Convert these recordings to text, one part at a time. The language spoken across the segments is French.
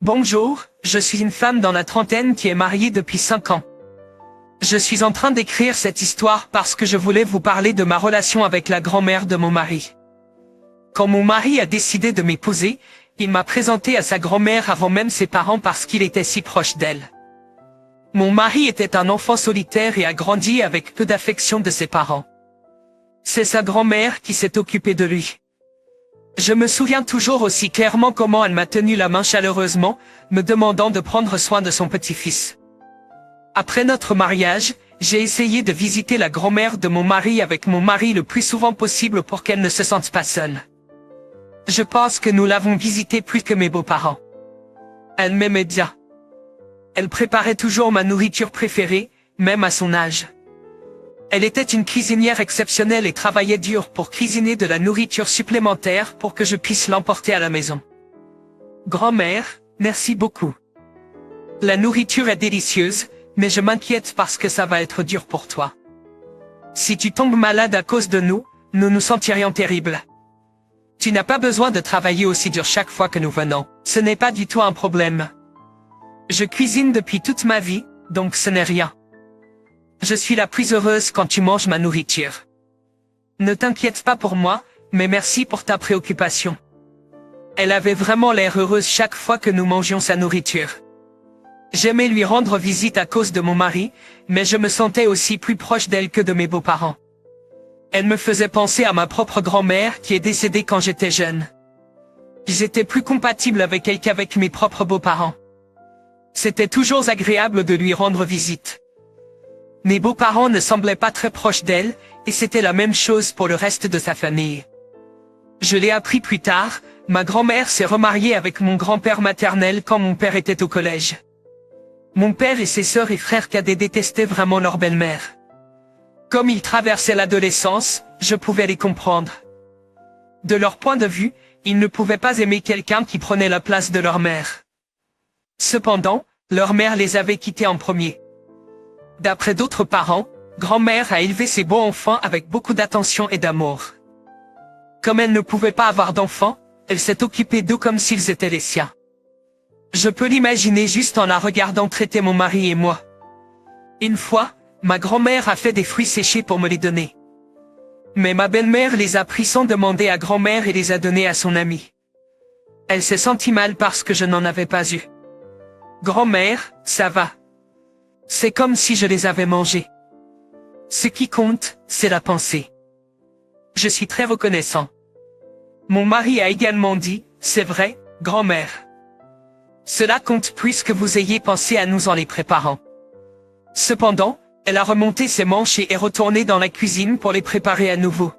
Bonjour, je suis une femme dans la trentaine qui est mariée depuis 5 ans. Je suis en train d'écrire cette histoire parce que je voulais vous parler de ma relation avec la grand-mère de mon mari. Quand mon mari a décidé de m'épouser, il m'a présenté à sa grand-mère avant même ses parents parce qu'il était si proche d'elle. Mon mari était un enfant solitaire et a grandi avec peu d'affection de ses parents. C'est sa grand-mère qui s'est occupée de lui. Je me souviens toujours aussi clairement comment elle m'a tenu la main chaleureusement, me demandant de prendre soin de son petit-fils. Après notre mariage, j'ai essayé de visiter la grand-mère de mon mari avec mon mari le plus souvent possible pour qu'elle ne se sente pas seule. Je pense que nous l'avons visitée plus que mes beaux-parents. Elle m'aimait bien. Elle préparait toujours ma nourriture préférée, même à son âge. Elle était une cuisinière exceptionnelle et travaillait dur pour cuisiner de la nourriture supplémentaire pour que je puisse l'emporter à la maison. Grand-mère, merci beaucoup. La nourriture est délicieuse, mais je m'inquiète parce que ça va être dur pour toi. Si tu tombes malade à cause de nous, nous nous sentirions terribles. Tu n'as pas besoin de travailler aussi dur chaque fois que nous venons. Ce n'est pas du tout un problème. Je cuisine depuis toute ma vie, donc ce n'est rien. Je suis la plus heureuse quand tu manges ma nourriture. Ne t'inquiète pas pour moi, mais merci pour ta préoccupation. Elle avait vraiment l'air heureuse chaque fois que nous mangions sa nourriture. J'aimais lui rendre visite à cause de mon mari, mais je me sentais aussi plus proche d'elle que de mes beaux-parents. Elle me faisait penser à ma propre grand-mère qui est décédée quand j'étais jeune. J'étais plus compatible avec elle qu'avec mes propres beaux-parents. C'était toujours agréable de lui rendre visite. Mes beaux-parents ne semblaient pas très proches d'elle, et c'était la même chose pour le reste de sa famille. Je l'ai appris plus tard, ma grand-mère s'est remariée avec mon grand-père maternel quand mon père était au collège. Mon père et ses sœurs et frères cadets détestaient vraiment leur belle-mère. Comme ils traversaient l'adolescence, je pouvais les comprendre. De leur point de vue, ils ne pouvaient pas aimer quelqu'un qui prenait la place de leur mère. Cependant, leur mère les avait quittés en premier. D'après d'autres parents, grand-mère a élevé ses beaux enfants avec beaucoup d'attention et d'amour. Comme elle ne pouvait pas avoir d'enfants, elle s'est occupée d'eux comme s'ils étaient les siens. Je peux l'imaginer juste en la regardant traiter mon mari et moi. Une fois, ma grand-mère a fait des fruits séchés pour me les donner. Mais ma belle-mère les a pris sans demander à grand-mère et les a donnés à son amie. Elle s'est sentie mal parce que je n'en avais pas eu. Grand-mère, ça va. C'est comme si je les avais mangés. Ce qui compte, c'est la pensée. Je suis très reconnaissant. Mon mari a également dit, c'est vrai, grand-mère. Cela compte plus que vous ayez pensé à nous en les préparant. Cependant, elle a remonté ses manches et est retournée dans la cuisine pour les préparer à nouveau.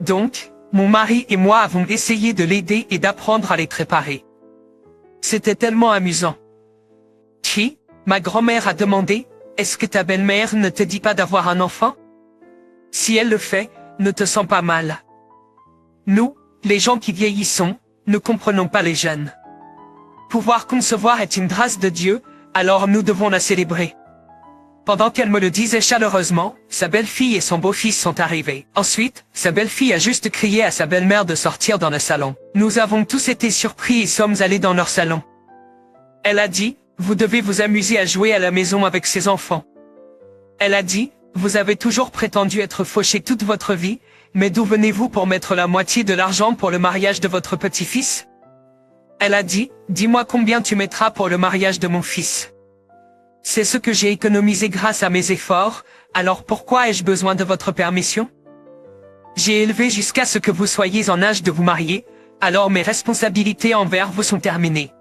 Donc, mon mari et moi avons essayé de l'aider et d'apprendre à les préparer. C'était tellement amusant. Qui ? Ma grand-mère a demandé, est-ce que ta belle-mère ne te dit pas d'avoir un enfant? Si elle le fait, ne te sens pas mal. Nous, les gens qui vieillissons, ne comprenons pas les jeunes. Pouvoir concevoir est une grâce de Dieu, alors nous devons la célébrer. Pendant qu'elle me le disait chaleureusement, sa belle-fille et son beau-fils sont arrivés. Ensuite, sa belle-fille a juste crié à sa belle-mère de sortir dans le salon. Nous avons tous été surpris et sommes allés dans leur salon. Elle a dit, vous devez vous amuser à jouer à la maison avec ces enfants. Elle a dit, vous avez toujours prétendu être fauché toute votre vie, mais d'où venez-vous pour mettre la moitié de l'argent pour le mariage de votre petit-fils? Elle a dit, dis-moi combien tu mettras pour le mariage de mon fils. C'est ce que j'ai économisé grâce à mes efforts, alors pourquoi ai-je besoin de votre permission? J'ai élevé jusqu'à ce que vous soyez en âge de vous marier, alors mes responsabilités envers vous sont terminées.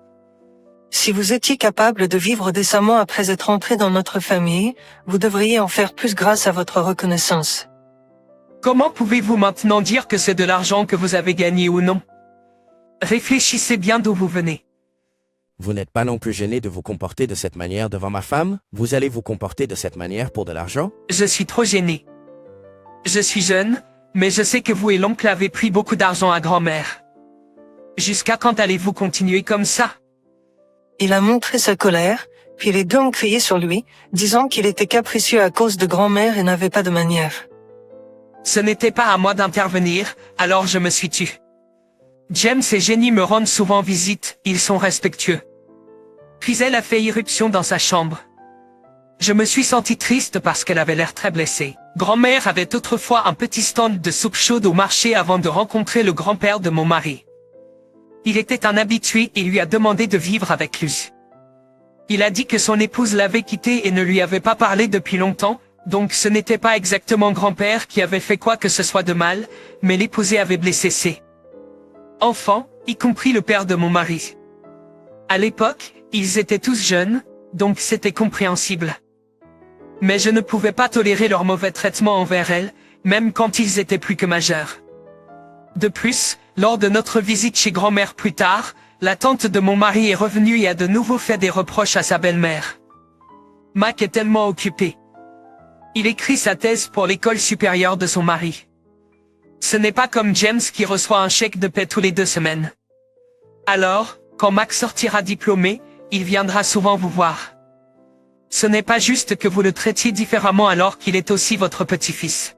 Si vous étiez capable de vivre décemment après être entré dans notre famille, vous devriez en faire plus grâce à votre reconnaissance. Comment pouvez-vous maintenant dire que c'est de l'argent que vous avez gagné ou non? Réfléchissez bien d'où vous venez. Vous n'êtes pas non plus gêné de vous comporter de cette manière devant ma femme? Vous allez vous comporter de cette manière pour de l'argent? Je suis trop gêné. Je suis jeune, mais je sais que vous et l'oncle avez pris beaucoup d'argent à grand-mère. Jusqu'à quand allez-vous continuer comme ça? Il a montré sa colère, puis les deux ont crié sur lui, disant qu'il était capricieux à cause de grand-mère et n'avait pas de manière. Ce n'était pas à moi d'intervenir, alors je me suis tu. James et Jenny me rendent souvent visite, ils sont respectueux. Puis elle a fait irruption dans sa chambre. Je me suis senti triste parce qu'elle avait l'air très blessée. Grand-mère avait autrefois un petit stand de soupe chaude au marché avant de rencontrer le grand-père de mon mari. Il était un habitué et lui a demandé de vivre avec lui. Il a dit que son épouse l'avait quitté et ne lui avait pas parlé depuis longtemps, donc ce n'était pas exactement grand-père qui avait fait quoi que ce soit de mal, mais l'épousé avait blessé ses enfants, y compris le père de mon mari. À l'époque, ils étaient tous jeunes, donc c'était compréhensible. Mais je ne pouvais pas tolérer leur mauvais traitement envers elle, même quand ils étaient plus que majeurs. De plus, lors de notre visite chez grand-mère plus tard, la tante de mon mari est revenue et a de nouveau fait des reproches à sa belle-mère. Mac est tellement occupé. Il écrit sa thèse pour l'école supérieure de son mari. Ce n'est pas comme James qui reçoit un chèque de paie tous les 2 semaines. Alors, quand Mac sortira diplômé, il viendra souvent vous voir. Ce n'est pas juste que vous le traitiez différemment alors qu'il est aussi votre petit-fils.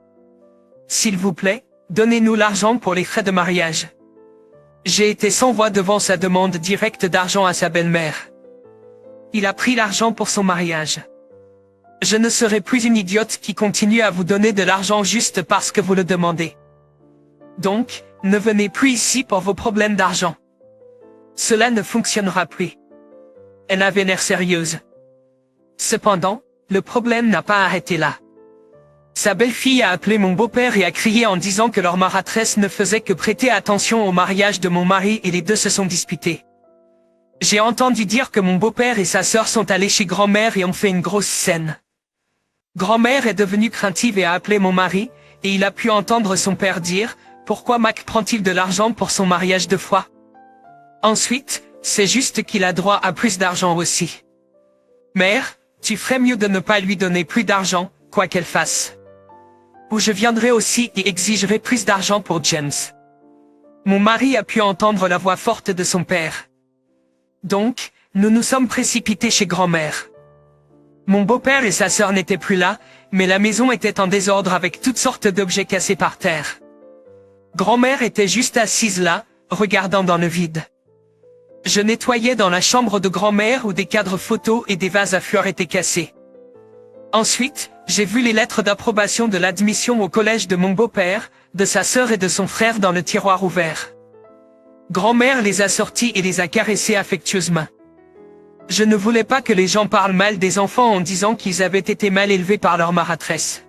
S'il vous plaît, donnez-nous l'argent pour les frais de mariage. J'ai été sans voix devant sa demande directe d'argent à sa belle-mère. Il a pris l'argent pour son mariage. Je ne serai plus une idiote qui continue à vous donner de l'argent juste parce que vous le demandez. Donc, ne venez plus ici pour vos problèmes d'argent. Cela ne fonctionnera plus. Elle avait l'air sérieuse. Cependant, le problème n'a pas arrêté là. Sa belle-fille a appelé mon beau-père et a crié en disant que leur maratresse ne faisait que prêter attention au mariage de mon mari et les deux se sont disputés. J'ai entendu dire que mon beau-père et sa sœur sont allés chez grand-mère et ont fait une grosse scène. Grand-mère est devenue craintive et a appelé mon mari, et il a pu entendre son père dire « Pourquoi Mac prend-il de l'argent pour son mariage 2 fois ?» Ensuite, c'est juste qu'il a droit à plus d'argent aussi. Mère, tu ferais mieux de ne pas lui donner plus d'argent, quoi qu'elle fasse. Ou je viendrai aussi et exigerai plus d'argent pour James. Mon mari a pu entendre la voix forte de son père. Donc, nous nous sommes précipités chez grand-mère. Mon beau-père et sa sœur n'étaient plus là, mais la maison était en désordre avec toutes sortes d'objets cassés par terre. Grand-mère était juste assise là, regardant dans le vide. Je nettoyais dans la chambre de grand-mère où des cadres photos et des vases à fleurs étaient cassés. Ensuite, j'ai vu les lettres d'approbation de l'admission au collège de mon beau-père, de sa sœur et de son frère dans le tiroir ouvert. Grand-mère les a sortis et les a caressés affectueusement. Je ne voulais pas que les gens parlent mal des enfants en disant qu'ils avaient été mal élevés par leur maratresse.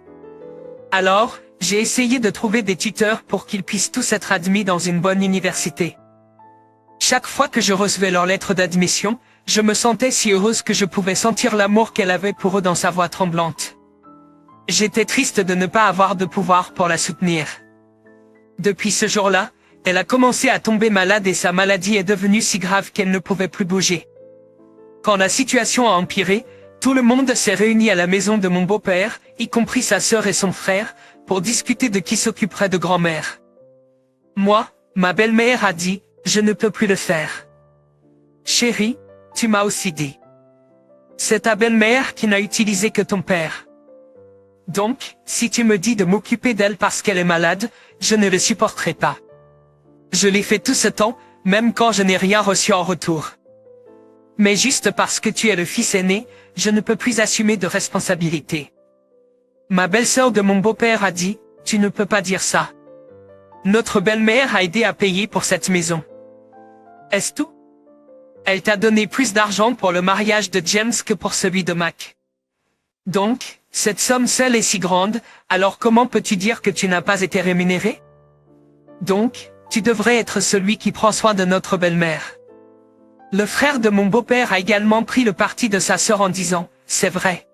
Alors, j'ai essayé de trouver des tuteurs pour qu'ils puissent tous être admis dans une bonne université. Chaque fois que je recevais leur lettre d'admission, je me sentais si heureuse que je pouvais sentir l'amour qu'elle avait pour eux dans sa voix tremblante. J'étais triste de ne pas avoir de pouvoir pour la soutenir. Depuis ce jour-là, elle a commencé à tomber malade et sa maladie est devenue si grave qu'elle ne pouvait plus bouger. Quand la situation a empiré, tout le monde s'est réuni à la maison de mon beau-père, y compris sa sœur et son frère, pour discuter de qui s'occuperait de grand-mère. Moi, ma belle-mère a dit, je ne peux plus le faire. Chérie, tu m'as aussi dit. C'est ta belle-mère qui n'a utilisé que ton père. Donc, si tu me dis de m'occuper d'elle parce qu'elle est malade, je ne le supporterai pas. Je l'ai fait tout ce temps, même quand je n'ai rien reçu en retour. Mais juste parce que tu es le fils aîné, je ne peux plus assumer de responsabilité. Ma belle-sœur de mon beau-père a dit, tu ne peux pas dire ça. Notre belle-mère a aidé à payer pour cette maison. Est-ce tout? Elle t'a donné plus d'argent pour le mariage de James que pour celui de Mac. Donc, cette somme seule est si grande, alors comment peux-tu dire que tu n'as pas été rémunéré? Donc, tu devrais être celui qui prend soin de notre belle-mère. Le frère de mon beau-père a également pris le parti de sa sœur en disant, c'est vrai.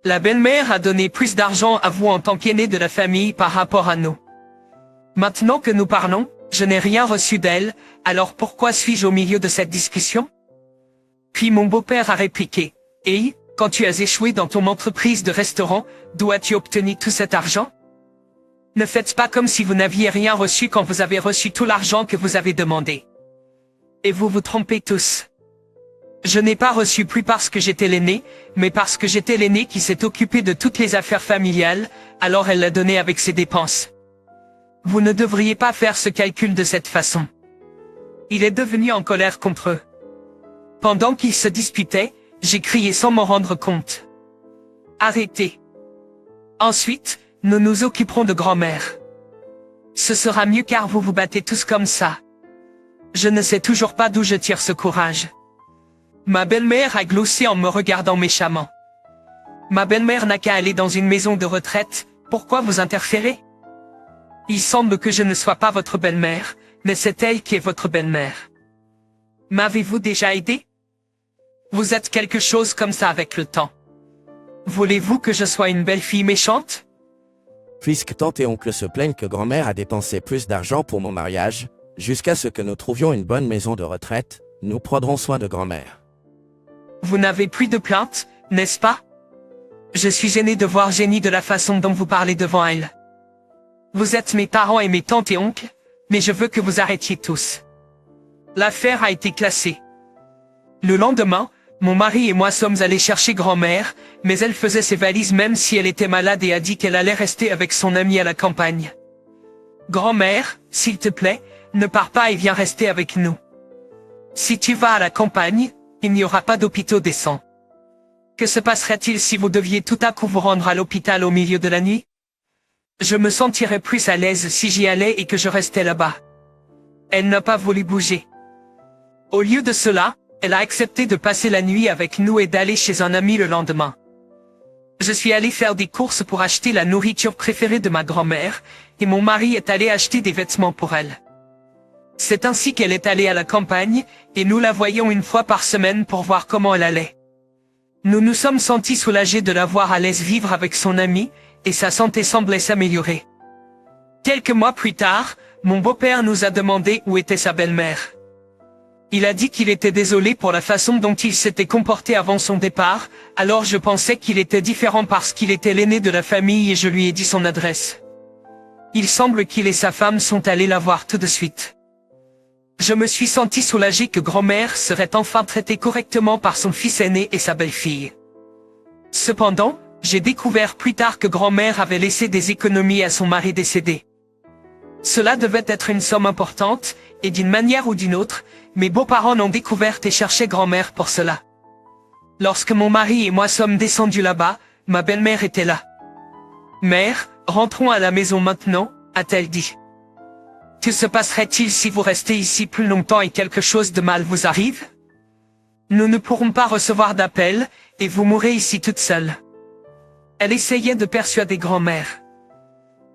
La belle-mère a donné plus d'argent à vous en tant qu'aîné de la famille par rapport à nous. Maintenant que nous parlons, je n'ai rien reçu d'elle, alors pourquoi suis-je au milieu de cette discussion? Puis mon beau-père a répliqué, hey, quand tu as échoué dans ton entreprise de restaurant, d'où as-tu obtenu tout cet argent? Ne faites pas comme si vous n'aviez rien reçu quand vous avez reçu tout l'argent que vous avez demandé. Et vous vous trompez tous. Je n'ai pas reçu plus parce que j'étais l'aîné, mais parce que j'étais l'aîné qui s'est occupé de toutes les affaires familiales, alors elle l'a donné avec ses dépenses. Vous ne devriez pas faire ce calcul de cette façon. Il est devenu en colère contre eux. Pendant qu'ils se disputaient, j'ai crié sans m'en rendre compte. Arrêtez. Ensuite, nous nous occuperons de grand-mère. Ce sera mieux car vous vous battez tous comme ça. Je ne sais toujours pas d'où je tire ce courage. Ma belle-mère a glossé en me regardant méchamment. Ma belle-mère n'a qu'à aller dans une maison de retraite, pourquoi vous interférez? Il semble que je ne sois pas votre belle-mère, mais c'est elle qui est votre belle-mère. M'avez-vous déjà aidé? Vous êtes quelque chose comme ça avec le temps. Voulez-vous que je sois une belle fille méchante? Puisque tante et oncle se plaignent que grand-mère a dépensé plus d'argent pour mon mariage, jusqu'à ce que nous trouvions une bonne maison de retraite, nous prendrons soin de grand-mère. Vous n'avez plus de plainte, n'est-ce pas? Je suis gêné de voir Jenny de la façon dont vous parlez devant elle. Vous êtes mes parents et mes tantes et oncles, mais je veux que vous arrêtiez tous. L'affaire a été classée. Le lendemain, mon mari et moi sommes allés chercher grand-mère, mais elle faisait ses valises même si elle était malade et a dit qu'elle allait rester avec son amie à la campagne. Grand-mère, s'il te plaît, ne pars pas et viens rester avec nous. Si tu vas à la campagne, il n'y aura pas d'hôpitaux décents. Que se passerait-il si vous deviez tout à coup vous rendre à l'hôpital au milieu de la nuit? Je me sentirais plus à l'aise si j'y allais et que je restais là-bas. Elle n'a pas voulu bouger. Au lieu de cela, elle a accepté de passer la nuit avec nous et d'aller chez un ami le lendemain. Je suis allé faire des courses pour acheter la nourriture préférée de ma grand-mère, et mon mari est allé acheter des vêtements pour elle. C'est ainsi qu'elle est allée à la campagne, et nous la voyons une fois par semaine pour voir comment elle allait. Nous nous sommes sentis soulagés de la voir à l'aise vivre avec son ami, et sa santé semblait s'améliorer. Quelques mois plus tard, mon beau-père nous a demandé où était sa belle-mère. Il a dit qu'il était désolé pour la façon dont il s'était comporté avant son départ, alors je pensais qu'il était différent parce qu'il était l'aîné de la famille et je lui ai dit son adresse. Il semble qu'il et sa femme sont allés la voir tout de suite. Je me suis senti soulagé que grand-mère serait enfin traitée correctement par son fils aîné et sa belle-fille. Cependant, j'ai découvert plus tard que grand-mère avait laissé des économies à son mari décédé. Cela devait être une somme importante, et d'une manière ou d'une autre, mes beaux-parents l'ont découverte et cherchaient grand-mère pour cela. Lorsque mon mari et moi sommes descendus là-bas, ma belle-mère était là. « Mère, rentrons à la maison maintenant », a-t-elle dit. « Que se passerait-il si vous restez ici plus longtemps et quelque chose de mal vous arrive? Nous ne pourrons pas recevoir d'appel, et vous mourrez ici toute seule. » Elle essayait de persuader grand-mère.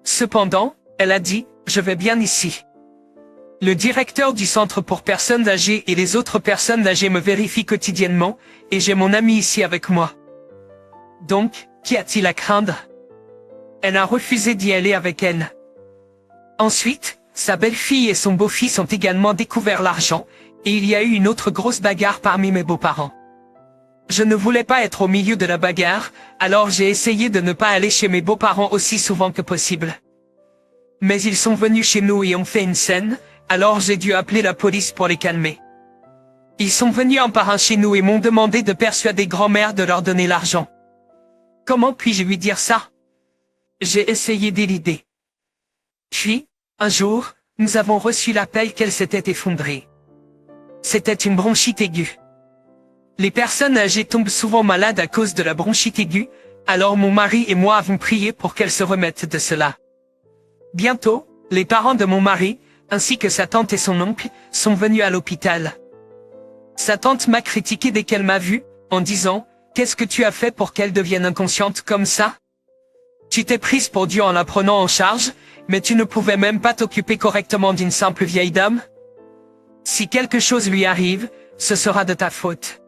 Cependant, elle a dit, « Je vais bien ici. » Le directeur du centre pour personnes âgées et les autres personnes âgées me vérifient quotidiennement, et j'ai mon ami ici avec moi. Donc, qu'y a-t-il à craindre? Elle a refusé d'y aller avec elle. Ensuite, sa belle-fille et son beau-fils ont également découvert l'argent, et il y a eu une autre grosse bagarre parmi mes beaux-parents. Je ne voulais pas être au milieu de la bagarre, alors j'ai essayé de ne pas aller chez mes beaux-parents aussi souvent que possible. Mais ils sont venus chez nous et ont fait une scène, alors j'ai dû appeler la police pour les calmer. Ils sont venus en parrain chez nous et m'ont demandé de persuader grand-mère de leur donner l'argent. Comment puis-je lui dire ça? J'ai essayé d'éluder. Puis, un jour, nous avons reçu l'appel qu'elle s'était effondrée. C'était une bronchite aiguë. Les personnes âgées tombent souvent malades à cause de la bronchite aiguë, alors mon mari et moi avons prié pour qu'elle se remette de cela. Bientôt, les parents de mon mari, ainsi que sa tante et son oncle, sont venus à l'hôpital. Sa tante m'a critiqué dès qu'elle m'a vu, en disant « Qu'est-ce que tu as fait pour qu'elle devienne inconsciente comme ça? Tu t'es prise pour Dieu en la prenant en charge, mais tu ne pouvais même pas t'occuper correctement d'une simple vieille dame? Si quelque chose lui arrive, ce sera de ta faute. »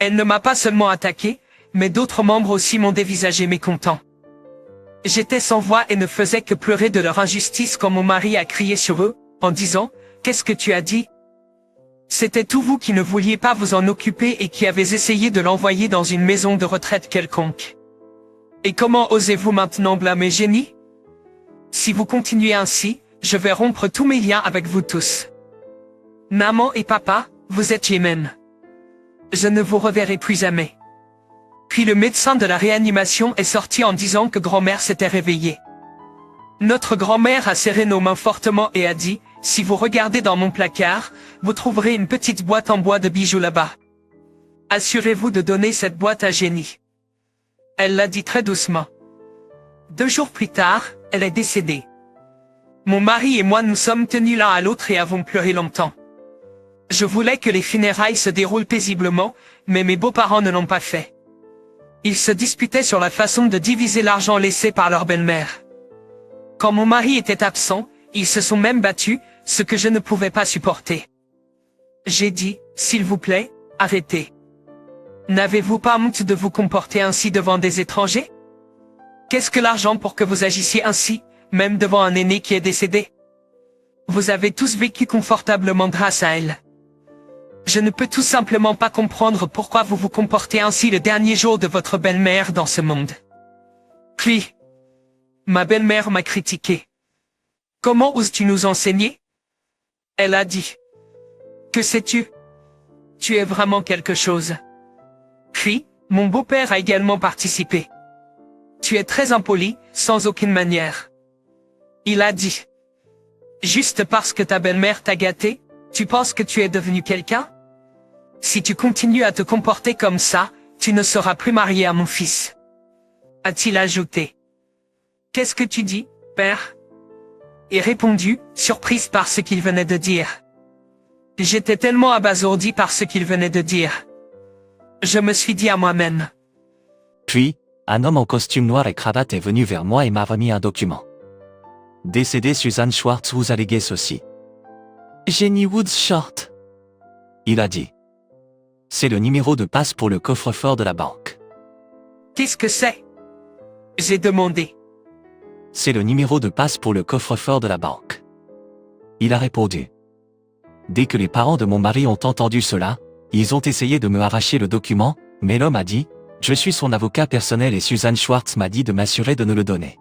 Elle ne m'a pas seulement attaqué, mais d'autres membres aussi m'ont dévisagé mécontent. J'étais sans voix et ne faisais que pleurer de leur injustice quand mon mari a crié sur eux, en disant « Qu'est-ce que tu as dit? C'était tout vous qui ne vouliez pas vous en occuper et qui avez essayé de l'envoyer dans une maison de retraite quelconque. Et comment osez-vous maintenant blâmer Jenny? Si vous continuez ainsi, je vais rompre tous mes liens avec vous tous. Maman et papa, vous êtes les mêmes. Je ne vous reverrai plus jamais. » Puis le médecin de la réanimation est sorti en disant que grand-mère s'était réveillée. Notre grand-mère a serré nos mains fortement et a dit « Si vous regardez dans mon placard, vous trouverez une petite boîte en bois de bijoux là-bas. Assurez-vous de donner cette boîte à Jenny. Elle l'a dit très doucement. 2 jours plus tard, elle est décédée. Mon mari et moi nous sommes tenus l'un à l'autre et avons pleuré longtemps. Je voulais que les funérailles se déroulent paisiblement, mais mes beaux-parents ne l'ont pas fait. Ils se disputaient sur la façon de diviser l'argent laissé par leur belle-mère. Quand mon mari était absent, ils se sont même battus, ce que je ne pouvais pas supporter. J'ai dit, s'il vous plaît, arrêtez. N'avez-vous pas honte de vous comporter ainsi devant des étrangers? Qu'est-ce que l'argent pour que vous agissiez ainsi, même devant un aîné qui est décédé? Vous avez tous vécu confortablement grâce à elle. Je ne peux tout simplement pas comprendre pourquoi vous vous comportez ainsi le dernier jour de votre belle-mère dans ce monde. Puis, ma belle-mère m'a critiqué. Comment oses-tu nous enseigner? Elle a dit. Que sais-tu? Tu es vraiment quelque chose. Puis, mon beau-père a également participé. Tu es très impoli, sans aucune manière. Il a dit. Juste parce que ta belle-mère t'a gâté, tu penses que tu es devenu quelqu'un? Si tu continues à te comporter comme ça, tu ne seras plus marié à mon fils. A-t-il ajouté. Qu'est-ce que tu dis, père? Et répondu, surprise par ce qu'il venait de dire. J'étais tellement abasourdi par ce qu'il venait de dire. Je me suis dit à moi-même. Puis, un homme en costume noir et cravate est venu vers moi et m'a remis un document. Décédée Suzanne Schwartz vous alléguez ceci. Jenny Woods Short. Il a dit. C'est le numéro de passe pour le coffre-fort de la banque. Qu'est-ce que c'est? J'ai demandé. C'est le numéro de passe pour le coffre-fort de la banque. Il a répondu. Dès que les parents de mon mari ont entendu cela, ils ont essayé de me arracher le document, mais l'homme a dit, je suis son avocat personnel et Suzanne Schwartz m'a dit de m'assurer de ne le donner.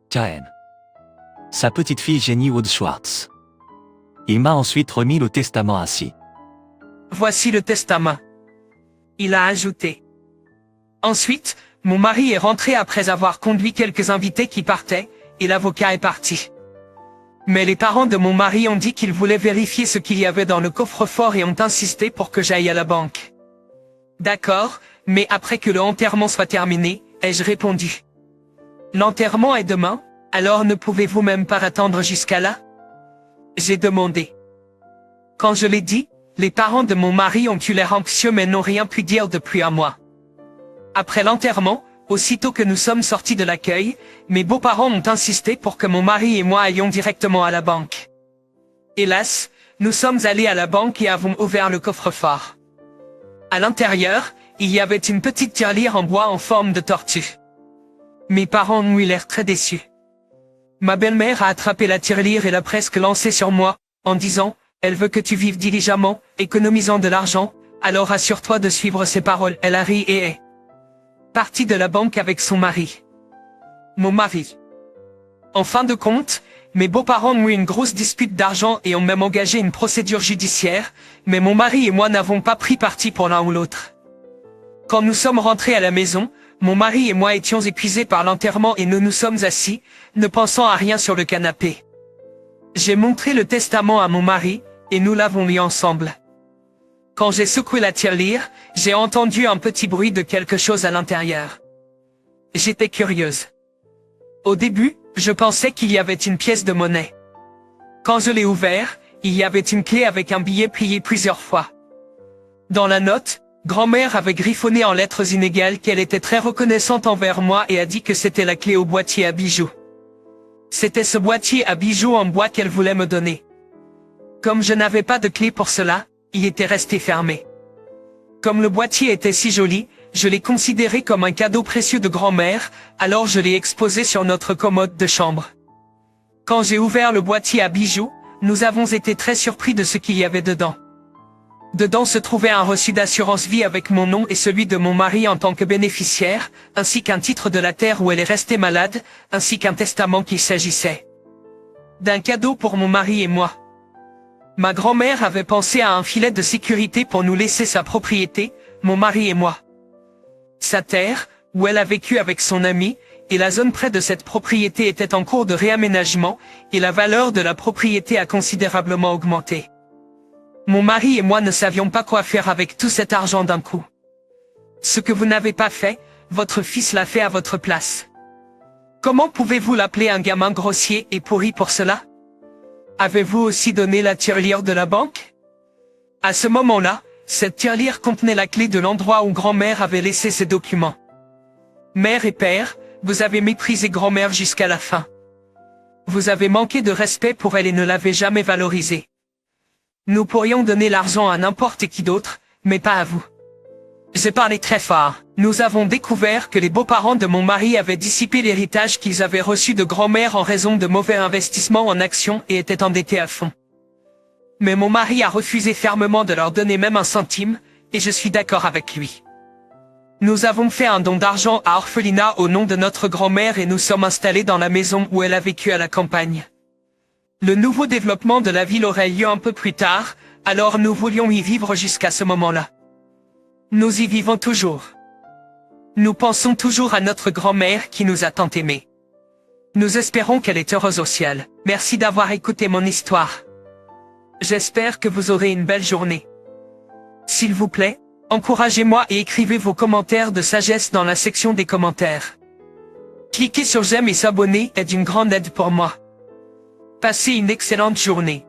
KN. Sa petite fille Jenny Wood Schwartz. Il m'a ensuite remis le testament ainsi. Voici le testament. Il a ajouté. Ensuite, mon mari est rentré après avoir conduit quelques invités qui partaient, et l'avocat est parti. Mais les parents de mon mari ont dit qu'ils voulaient vérifier ce qu'il y avait dans le coffre-fort et ont insisté pour que j'aille à la banque. D'accord, mais après que le enterrement soit terminé, ai-je répondu. L'enterrement est demain, alors ne pouvez-vous même pas attendre jusqu'à là? J'ai demandé. Quand je l'ai dit, les parents de mon mari ont eu l'air anxieux mais n'ont rien pu dire depuis un mois. Après l'enterrement, aussitôt que nous sommes sortis de l'accueil, mes beaux-parents ont insisté pour que mon mari et moi allions directement à la banque. Hélas, nous sommes allés à la banque et avons ouvert le coffre-fort. À l'intérieur, il y avait une petite tirelire en bois en forme de tortue. Mes parents ont eu l'air très déçus. Ma belle-mère a attrapé la tirelire et l'a presque lancée sur moi, en disant « Elle veut que tu vives diligemment, économisant de l'argent, alors assure-toi de suivre ses paroles. » Elle a ri et est partie de la banque avec son mari. Mon mari. En fin de compte, mes beaux-parents ont eu une grosse dispute d'argent et ont même engagé une procédure judiciaire, mais mon mari et moi n'avons pas pris parti pour l'un ou l'autre. Quand nous sommes rentrés à la maison, mon mari et moi étions épuisés par l'enterrement et nous nous sommes assis, ne pensant à rien sur le canapé. J'ai montré le testament à mon mari, et nous l'avons lu ensemble. Quand j'ai secoué la tirelire, j'ai entendu un petit bruit de quelque chose à l'intérieur. J'étais curieuse. Au début, je pensais qu'il y avait une pièce de monnaie. Quand je l'ai ouvert, il y avait une clé avec un billet plié plusieurs fois. Dans la note, grand-mère avait griffonné en lettres inégales qu'elle était très reconnaissante envers moi et a dit que c'était la clé au boîtier à bijoux. C'était ce boîtier à bijoux en bois qu'elle voulait me donner. Comme je n'avais pas de clé pour cela, il était resté fermé. Comme le boîtier était si joli, je l'ai considéré comme un cadeau précieux de grand-mère, alors je l'ai exposé sur notre commode de chambre. Quand j'ai ouvert le boîtier à bijoux, nous avons été très surpris de ce qu'il y avait dedans. Dedans se trouvait un reçu d'assurance vie avec mon nom et celui de mon mari en tant que bénéficiaire, ainsi qu'un titre de la terre où elle est restée malade, ainsi qu'un testament qu'il s'agissait d'un cadeau pour mon mari et moi. Ma grand-mère avait pensé à un filet de sécurité pour nous laisser sa propriété, mon mari et moi. Sa terre, où elle a vécu avec son ami, et la zone près de cette propriété était en cours de réaménagement, et la valeur de la propriété a considérablement augmenté. Mon mari et moi ne savions pas quoi faire avec tout cet argent d'un coup. Ce que vous n'avez pas fait, votre fils l'a fait à votre place. Comment pouvez-vous l'appeler un gamin grossier et pourri pour cela? Avez-vous aussi donné la tirelire de la banque? À ce moment-là, cette tirelire contenait la clé de l'endroit où grand-mère avait laissé ses documents. Mère et père, vous avez méprisé grand-mère jusqu'à la fin. Vous avez manqué de respect pour elle et ne l'avez jamais valorisée. Nous pourrions donner l'argent à n'importe qui d'autre, mais pas à vous. J'ai parlé très fort. Nous avons découvert que les beaux-parents de mon mari avaient dissipé l'héritage qu'ils avaient reçu de grand-mère en raison de mauvais investissements en actions et étaient endettés à fond. Mais mon mari a refusé fermement de leur donner même un centime, et je suis d'accord avec lui. Nous avons fait un don d'argent à Orphelinat au nom de notre grand-mère et nous sommes installés dans la maison où elle a vécu à la campagne. Le nouveau développement de la ville aurait lieu un peu plus tard, alors nous voulions y vivre jusqu'à ce moment-là. Nous y vivons toujours. Nous pensons toujours à notre grand-mère qui nous a tant aimés. Nous espérons qu'elle est heureuse au ciel. Merci d'avoir écouté mon histoire. J'espère que vous aurez une belle journée. S'il vous plaît, encouragez-moi et écrivez vos commentaires de sagesse dans la section des commentaires. Cliquez sur j'aime et s'abonner est d'une grande aide pour moi. Passez une excellente journée.